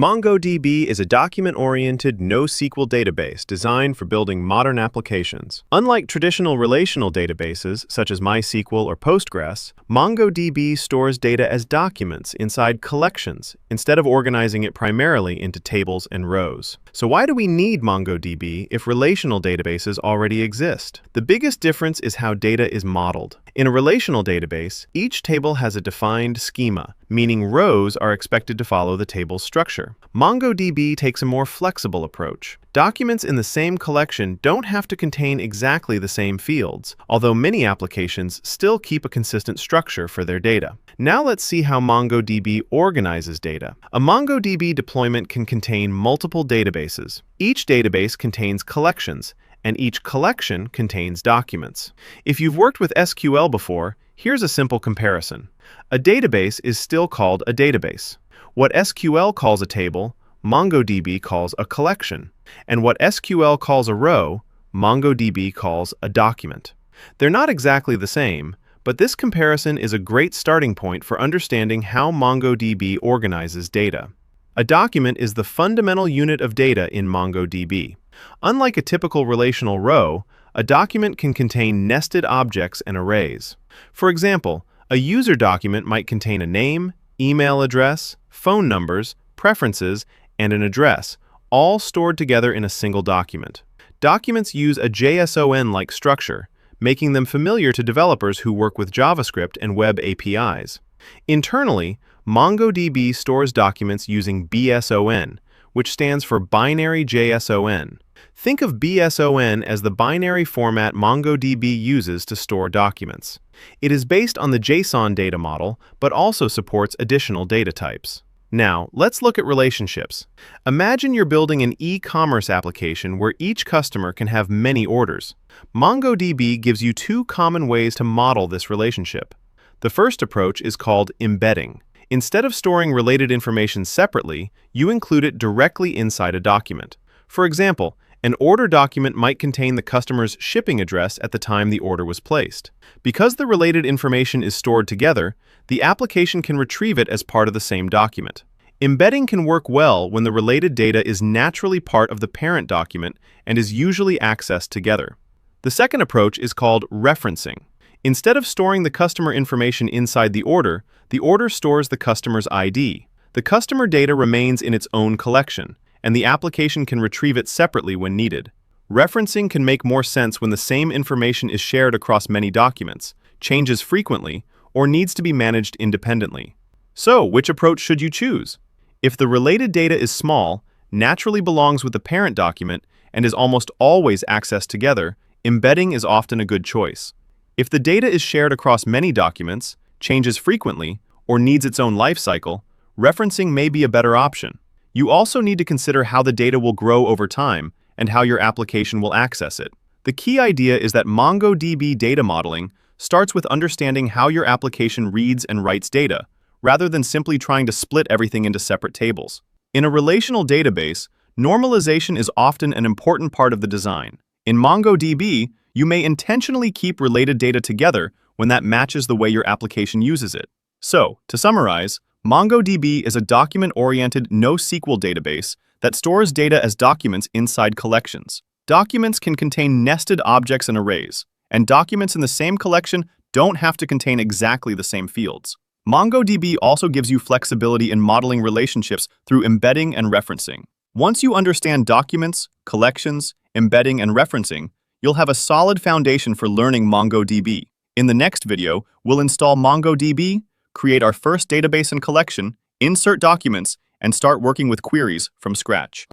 MongoDB is a document-oriented NoSQL database designed for building modern applications. Unlike traditional relational databases such as MySQL or Postgres, MongoDB stores data as documents inside collections instead of organizing it primarily into tables and rows. So why do we need MongoDB if relational databases already exist? The biggest difference is how data is modeled. In a relational database, each table has a defined schema, meaning rows are expected to follow the table's structure. MongoDB takes a more flexible approach. Documents in the same collection don't have to contain exactly the same fields, although many applications still keep a consistent structure for their data. Now let's see how MongoDB organizes data. A MongoDB deployment can contain multiple databases. Each database contains collections, and each collection contains documents. If you've worked with SQL before, here's a simple comparison. A database is still called a database. What SQL calls a table, MongoDB calls a collection. And what SQL calls a row, MongoDB calls a document. They're not exactly the same, but this comparison is a great starting point for understanding how MongoDB organizes data. A document is the fundamental unit of data in MongoDB. Unlike a typical relational row, a document can contain nested objects and arrays. For example, a user document might contain a name, email address, phone numbers, preferences, and an address, all stored together in a single document. Documents use a JSON-like structure, making them familiar to developers who work with JavaScript and web APIs. Internally, MongoDB stores documents using BSON, which stands for Binary JSON. Think of BSON as the binary format MongoDB uses to store documents. It is based on the JSON data model, but also supports additional data types. Now, let's look at relationships. Imagine you're building an e-commerce application where each customer can have many orders. MongoDB gives you two common ways to model this relationship. The first approach is called embedding. Instead of storing related information separately, you include it directly inside a document. For example, an order document might contain the customer's shipping address at the time the order was placed. Because the related information is stored together, the application can retrieve it as part of the same document. Embedding can work well when the related data is naturally part of the parent document and is usually accessed together. The second approach is called referencing. Instead of storing the customer information inside the order stores the customer's ID. The customer data remains in its own collection, and the application can retrieve it separately when needed. Referencing can make more sense when the same information is shared across many documents, changes frequently, or needs to be managed independently. So, which approach should you choose? If the related data is small, naturally belongs with the parent document, and is almost always accessed together, embedding is often a good choice. If the data is shared across many documents, changes frequently, or needs its own life cycle, referencing may be a better option. You also need to consider how the data will grow over time and how your application will access it. The key idea is that MongoDB data modeling starts with understanding how your application reads and writes data, rather than simply trying to split everything into separate tables. In a relational database, normalization is often an important part of the design. In MongoDB, you may intentionally keep related data together when that matches the way your application uses it. So, to summarize, MongoDB is a document-oriented NoSQL database that stores data as documents inside collections. Documents can contain nested objects and arrays, and documents in the same collection don't have to contain exactly the same fields. MongoDB also gives you flexibility in modeling relationships through embedding and referencing. Once you understand documents, collections, embedding, and referencing, you'll have a solid foundation for learning MongoDB. In the next video, we'll install MongoDB, create our first database and collection, insert documents, and start working with queries from scratch.